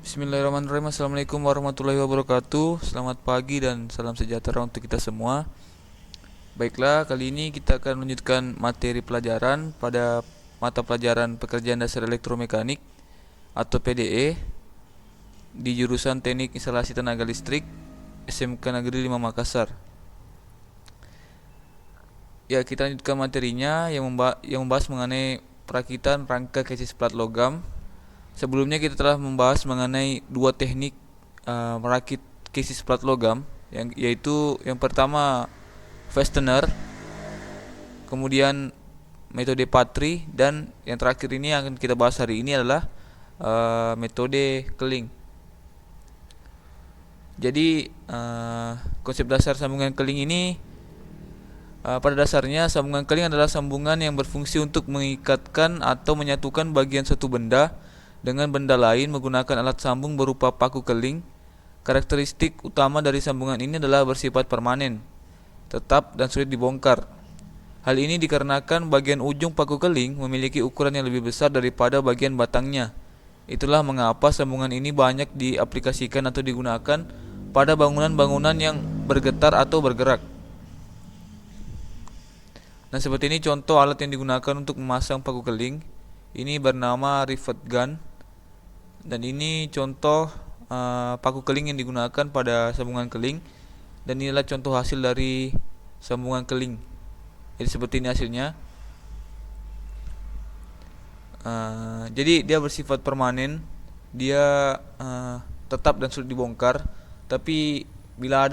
Bismillahirrahmanirrahim. Assalamualaikum warahmatullahi wabarakatuh. Selamat pagi dan salam sejahtera untuk kita semua. Baiklah, kali ini kita akan melanjutkan materi pelajaran pada mata pelajaran Pekerjaan Dasar Elektromekanik atau PDE di jurusan Teknik Instalasi Tenaga Listrik SMK Negeri 5 Makassar. Ya, kita lanjutkan materinya yang membahas mengenai perakitan rangka kesis plat logam. Sebelumnya kita telah membahas mengenai dua teknik merakit kesis plat logam, yaitu yang pertama fastener, kemudian metode patri, dan yang terakhir ini yang akan kita bahas hari ini adalah metode keling. Jadi konsep dasar sambungan keling ini pada dasarnya sambungan keling adalah sambungan yang berfungsi untuk mengikatkan atau menyatukan bagian suatu benda dengan benda lain menggunakan alat sambung berupa paku keling. Karakteristik utama dari sambungan ini adalah bersifat permanen, tetap dan sulit dibongkar. Hal ini dikarenakan bagian ujung paku keling memiliki ukuran yang lebih besar daripada bagian batangnya. Itulah mengapa sambungan ini banyak diaplikasikan atau digunakan pada bangunan-bangunan yang bergetar atau bergerak. Nah, seperti ini contoh alat yang digunakan untuk memasang paku keling. Ini bernama rivet gun. Dan ini contoh paku keling yang digunakan pada sambungan keling. Dan inilah contoh hasil dari sambungan keling. Jadi seperti ini hasilnya. Jadi dia bersifat permanen. Dia tetap dan sulit dibongkar. Tapi bila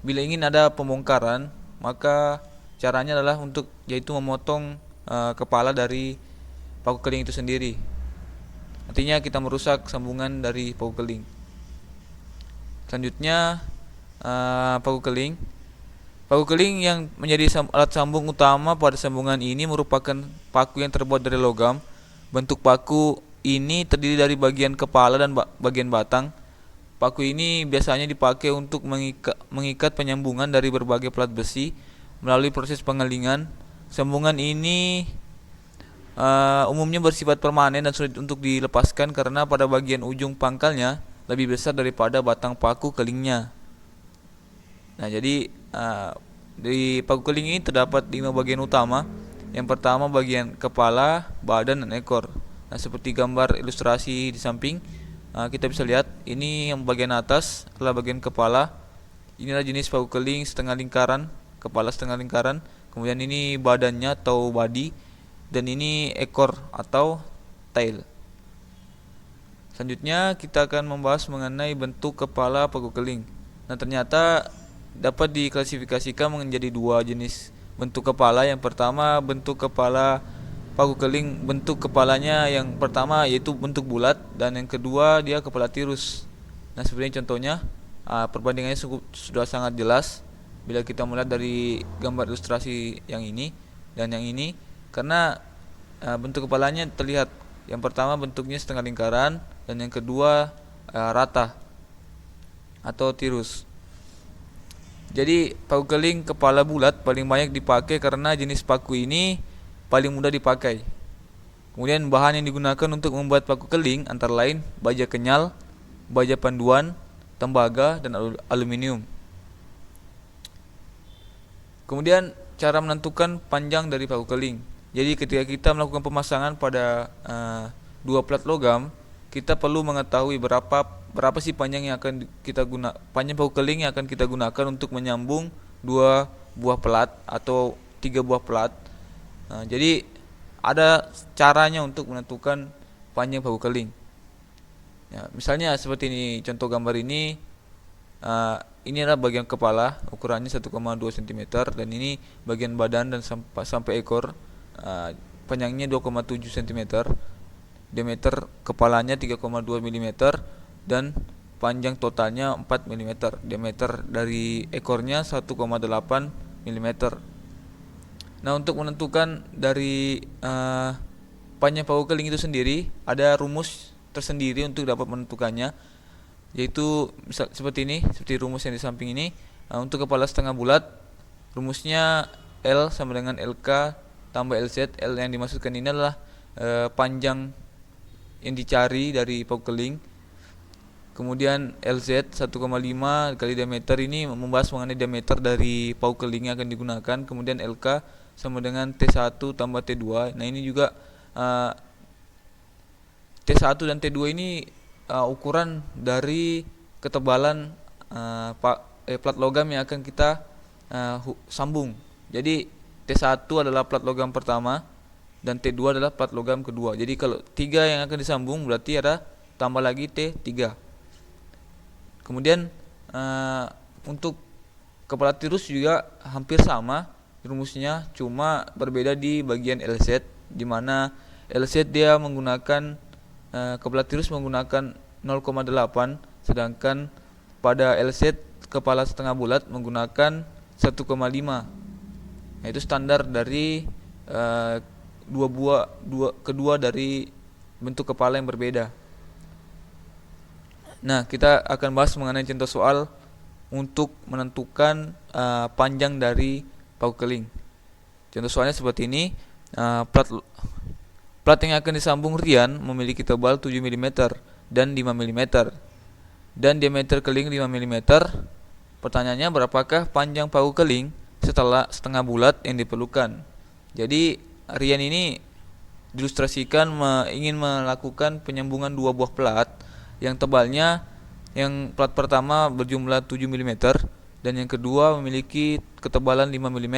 ingin ada pembongkaran, maka caranya adalah yaitu memotong kepala dari paku keling itu sendiri. Artinya kita merusak sambungan dari paku keling. Selanjutnya paku keling. Paku keling yang menjadi alat sambung utama pada sambungan ini merupakan paku yang terbuat dari logam. Bentuk paku ini terdiri dari bagian kepala dan bagian batang. Paku ini biasanya dipakai untuk mengikat penyambungan dari berbagai plat besi melalui proses pengelingan. Sambungan ini umumnya bersifat permanen dan sulit untuk dilepaskan karena pada bagian ujung pangkalnya lebih besar daripada batang paku kelingnya. Nah, jadi di paku keling ini terdapat 5 bagian utama. Yang pertama bagian kepala, badan, dan ekor. Nah, seperti gambar ilustrasi di samping, kita bisa lihat ini yang bagian atas adalah bagian kepala. Inilah jenis paku keling setengah lingkaran, kepala setengah lingkaran. Kemudian ini badannya atau body, dan ini ekor atau tail. Selanjutnya kita akan membahas mengenai bentuk kepala paku keling. Nah, ternyata dapat diklasifikasikan menjadi dua jenis bentuk kepala. Yang pertama bentuk kepala paku keling, bentuk kepalanya yang pertama yaitu bentuk bulat, dan yang kedua dia kepala tirus. Nah, sebenarnya contohnya perbandingannya sudah sangat jelas bila kita melihat dari gambar ilustrasi yang ini dan yang ini, karena bentuk kepalanya terlihat. Yang pertama bentuknya setengah lingkaran, dan yang kedua rata atau tirus. Jadi paku keling kepala bulat paling banyak dipakai karena jenis paku ini paling mudah dipakai. Kemudian bahan yang digunakan untuk membuat paku keling antara lain baja kenyal, baja panduan, tembaga, dan aluminium. Kemudian cara menentukan panjang dari paku keling. Jadi ketika kita melakukan pemasangan pada dua plat logam, kita perlu mengetahui berapa sih panjang yang akan panjang paku keling yang akan kita gunakan untuk menyambung dua buah plat atau tiga buah plat. Jadi ada caranya untuk menentukan panjang paku keling. Ya, misalnya seperti ini contoh gambar ini. Ini adalah bagian kepala, ukurannya 1,2 cm, dan ini bagian badan dan sampai ekor, panjangnya 2,7 cm, diameter kepalanya 3,2 mm, dan panjang totalnya 4 mm, diameter dari ekornya 1,8 mm. Nah, untuk menentukan dari panjang paku keling itu sendiri, ada rumus tersendiri untuk dapat menentukannya, yaitu seperti ini, seperti rumus yang di samping ini. Untuk kepala setengah bulat, rumusnya L sama dengan LK tambah LZ. L yang dimaksudkan ini adalah panjang yang dicari dari paku keling. Kemudian LZ 1,5 kali diameter ini membahas mengenai diameter dari paku keling yang akan digunakan. Kemudian LK sama dengan T1 tambah T2. Nah ini juga T1 dan T2 ini ukuran dari ketebalan plat logam yang akan kita sambung. Jadi T1 adalah plat logam pertama dan T2 adalah plat logam kedua. Jadi kalau 3 yang akan disambung berarti ada tambah lagi T3. Kemudian untuk kepala tirus juga hampir sama rumusnya, cuma berbeda di bagian LZ, di mana LZ dia menggunakan kepala tirus menggunakan 0,8, sedangkan pada LZ kepala setengah bulat menggunakan 1,5. Nah, itu standar dari kedua dari bentuk kepala yang berbeda. Nah, kita akan bahas mengenai contoh soal untuk menentukan panjang dari paku keling. Contoh soalnya seperti ini. Plat yang akan disambung rian memiliki tebal 7 mm dan 5 mm dan diameter keling 5 mm. Pertanyaannya, berapakah panjang paku keling setelah setengah bulat yang diperlukan? Jadi rian ini diilustrasikan ingin melakukan penyambungan dua buah plat yang tebalnya, yang plat pertama berjumlah 7 mm dan yang kedua memiliki ketebalan 5 mm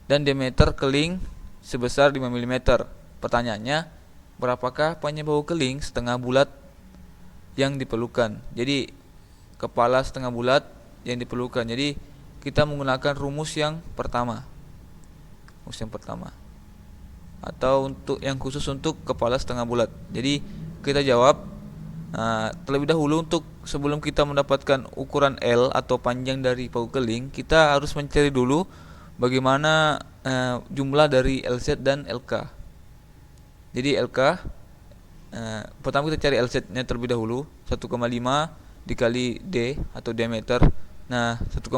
dan diameter keling sebesar 5 mm. Pertanyaannya, berapakah panjang paku keling setengah bulat yang diperlukan? Jadi kepala setengah bulat yang diperlukan. Jadi kita menggunakan rumus yang pertama. Atau untuk yang khusus untuk kepala setengah bulat. Jadi kita jawab terlebih dahulu. Untuk sebelum kita mendapatkan ukuran L atau panjang dari paku keling, kita harus mencari dulu bagaimana jumlah dari LZ dan LK. Jadi LK pertama kita cari LZ-nya terlebih dahulu, 1,5 dikali D atau diameter. Nah, 1,5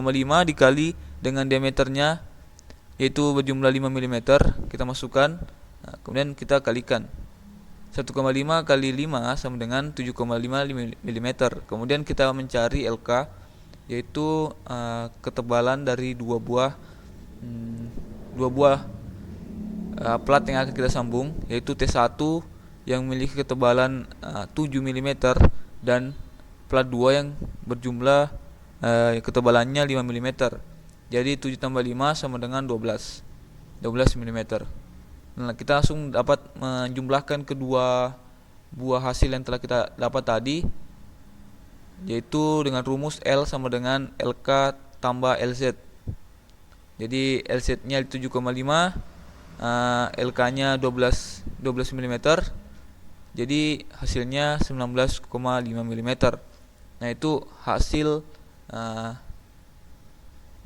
dikali dengan diameternya yaitu berjumlah 5 mm, kita masukkan. Nah, kemudian kita kalikan. 1,5 kali 5 sama dengan 7,5 mm. Kemudian kita mencari LK, yaitu ketebalan dari dua buah plat yang akan kita sambung, yaitu T1 yang memiliki ketebalan 7 mm dan plat 2 yang berjumlah ketebalannya 5 mm. Jadi 7 tambah 5 sama dengan 12 mm. Nah, kita langsung dapat menjumlahkan kedua buah hasil yang telah kita dapat tadi, yaitu dengan rumus L sama dengan LK tambah LZ. Jadi LZ-nya 7,5, LK-nya 12 mm. Jadi hasilnya 19,5 mm. Nah, itu hasil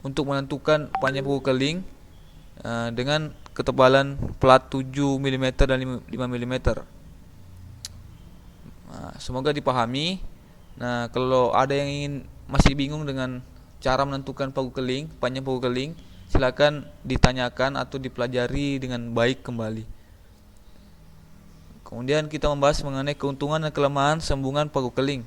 untuk menentukan panjang paku keling dengan ketebalan plat 7 mm dan 5 mm. Semoga dipahami. Nah, kalau ada yang ingin masih bingung dengan cara menentukan paku keling, panjang paku keling, silakan ditanyakan atau dipelajari dengan baik kembali. Kemudian kita membahas mengenai keuntungan dan kelemahan sambungan paku keling.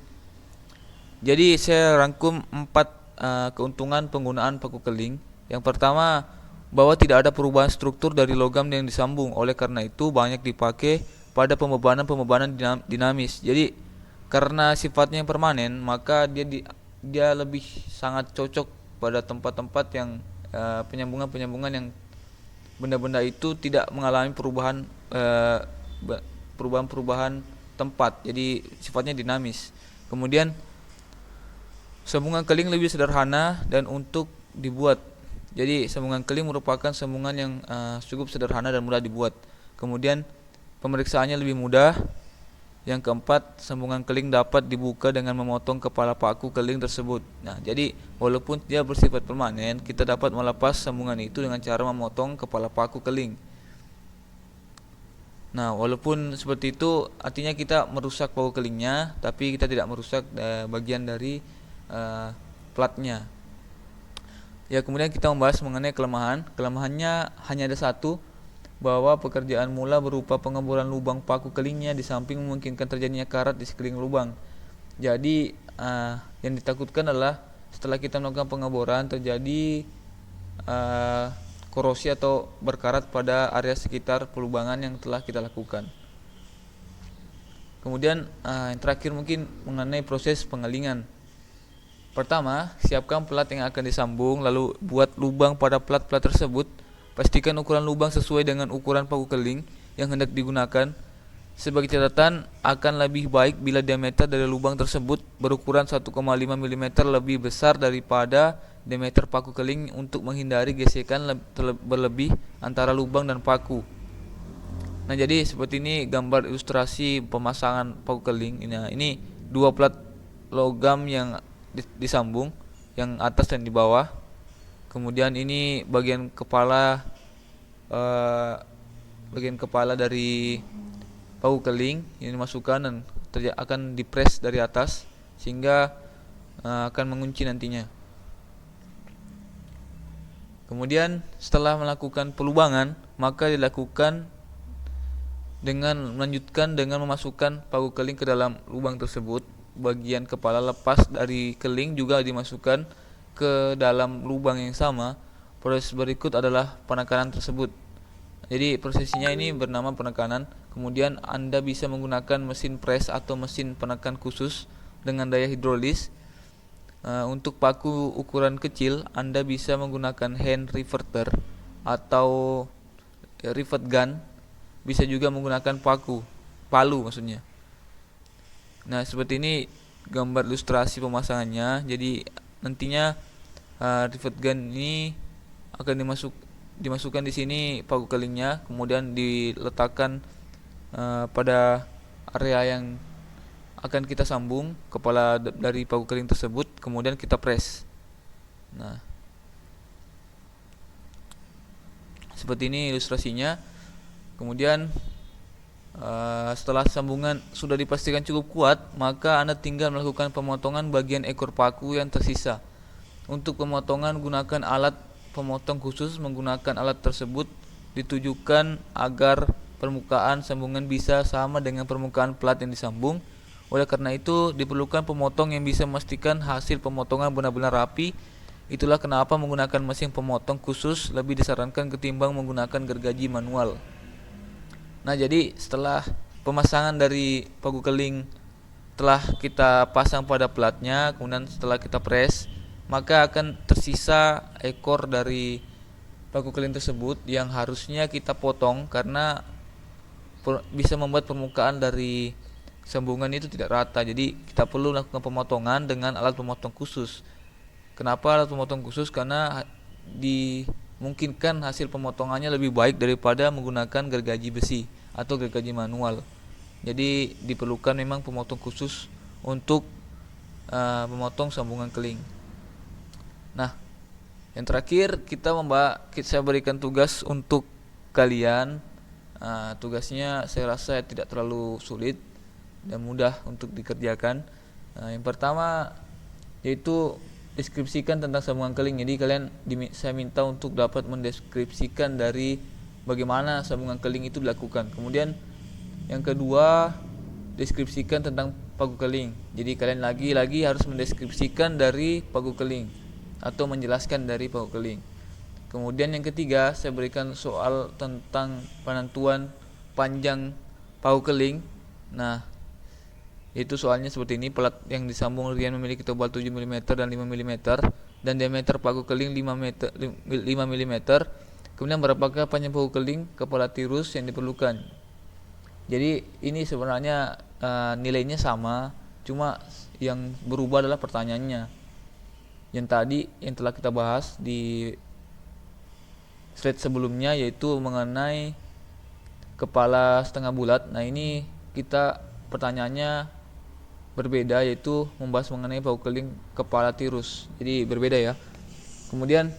Jadi saya rangkum 4 keuntungan penggunaan paku keling. Yang pertama, bahwa tidak ada perubahan struktur dari logam yang disambung. Oleh karena itu banyak dipakai pada pembebanan dinamis. Jadi karena sifatnya yang permanen, maka dia lebih sangat cocok pada tempat-tempat yang penyambungan yang benda-benda itu tidak mengalami perubahan tempat. Jadi sifatnya dinamis. Kemudian sambungan keling lebih sederhana dan untuk dibuat. Jadi sambungan keling merupakan sambungan yang cukup sederhana dan mudah dibuat. Kemudian pemeriksaannya lebih mudah. Yang keempat, sambungan keling dapat dibuka dengan memotong kepala paku keling tersebut. Nah, jadi walaupun dia bersifat permanen, kita dapat melepas sambungan itu dengan cara memotong kepala paku keling. Nah, walaupun seperti itu, artinya kita merusak paku kelingnya, tapi kita tidak merusak bagian dari platnya. Ya, kemudian kita membahas mengenai kelemahan. Kelemahannya hanya ada satu, bahwa pekerjaan mula berupa pengeboran lubang paku kelingnya di samping memungkinkan terjadinya karat di sekeliling lubang. Jadi yang ditakutkan adalah setelah kita melakukan pengeboran terjadi korosi atau berkarat pada area sekitar pelubangan yang telah kita lakukan. Kemudian yang terakhir mungkin mengenai proses pengelingan. Pertama, siapkan plat yang akan disambung, lalu buat lubang pada plat-plat tersebut. Pastikan ukuran lubang sesuai dengan ukuran paku keling yang hendak digunakan. Sebagai catatan, akan lebih baik bila diameter dari lubang tersebut berukuran 1,5 mm lebih besar daripada diameter paku keling untuk menghindari gesekan berlebih antara lubang dan paku. Nah, jadi seperti ini gambar ilustrasi pemasangan paku keling. Nah, ini dua plat logam yang disambung, yang atas dan di bawah. Kemudian ini bagian kepala dari paku keling yang dimasukkan dan akan dipres dari atas sehingga akan mengunci nantinya. Kemudian setelah melakukan pelubangan, maka dilakukan dengan melanjutkan dengan memasukkan paku keling ke dalam lubang tersebut. Bagian kepala lepas dari keling juga dimasukkan ke dalam lubang yang sama. Proses berikut adalah penekanan tersebut. Jadi prosesnya ini bernama penekanan. Kemudian Anda bisa menggunakan mesin pres atau mesin penekan khusus dengan daya hidrolis. Untuk paku ukuran kecil, Anda bisa menggunakan hand riveter atau rivet gun. Bisa juga menggunakan palu maksudnya. Nah, seperti ini gambar ilustrasi pemasangannya. Jadi nantinya rivet gun ini akan dimasukkan di sini paku kelingnya, kemudian diletakkan pada area yang akan kita sambung kepala dari paku keling tersebut, kemudian kita press. Nah, seperti ini ilustrasinya. Kemudian setelah sambungan sudah dipastikan cukup kuat, maka Anda tinggal melakukan pemotongan bagian ekor paku yang tersisa. Untuk pemotongan gunakan alat pemotong khusus. Menggunakan alat tersebut ditujukan agar permukaan sambungan bisa sama dengan permukaan plat yang disambung. Oleh karena itu diperlukan pemotong yang bisa memastikan hasil pemotongan benar-benar rapi. Itulah kenapa menggunakan mesin pemotong khusus lebih disarankan ketimbang menggunakan gergaji manual. Nah, jadi setelah pemasangan dari paku keling telah kita pasang pada platnya, kemudian setelah kita press, maka akan tersisa ekor dari paku keling tersebut yang harusnya kita potong karena bisa membuat permukaan dari sambungan itu tidak rata. Jadi kita perlu melakukan pemotongan dengan alat pemotong khusus. Kenapa alat pemotong khusus? Karena dimungkinkan hasil pemotongannya lebih baik daripada menggunakan gergaji besi atau gergaji manual. Jadi diperlukan memang pemotong khusus untuk memotong sambungan keling. Nah, yang terakhir saya berikan tugas untuk kalian. Tugasnya saya rasa tidak terlalu sulit dan mudah untuk dikerjakan. Yang pertama yaitu deskripsikan tentang sambungan keling. Jadi saya minta untuk dapat mendeskripsikan dari bagaimana sambungan keling itu dilakukan. Kemudian yang kedua, deskripsikan tentang paku keling. Jadi kalian lagi harus mendeskripsikan dari paku keling atau menjelaskan dari paku keling. Kemudian yang ketiga, saya berikan soal tentang penentuan panjang paku keling. Nah, itu soalnya seperti ini. Plat yang disambung rian memiliki tebal 7 mm dan 5 mm dan diameter paku keling 5 mm. Kemudian berapakah panjang paku keling kepala tirus yang diperlukan? Jadi ini sebenarnya nilainya sama, cuma yang berubah adalah pertanyaannya. Yang tadi yang telah kita bahas di slide sebelumnya, yaitu mengenai kepala setengah bulat. Nah, ini pertanyaannya berbeda, yaitu membahas mengenai paku keling kepala tirus. Jadi berbeda ya. Kemudian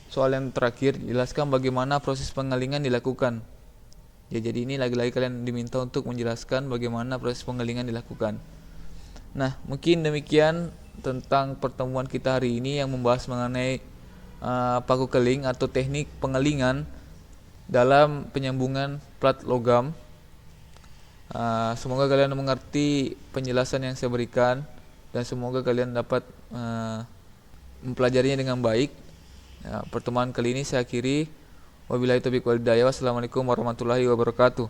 soal yang terakhir, jelaskan bagaimana proses pengelingan dilakukan. Ya, jadi ini lagi-lagi kalian diminta untuk menjelaskan bagaimana proses pengelingan dilakukan. Nah, mungkin demikian tentang pertemuan kita hari ini yang membahas mengenai paku keling atau teknik pengelingan dalam penyambungan plat logam. Semoga kalian mengerti penjelasan yang saya berikan. dan semoga kalian dapat mempelajarinya dengan baik. Ya, pertemuan kali ini saya akhiri. Wabillahi taufiq wal hidayah. Wassalamualaikum warahmatullahi wabarakatuh.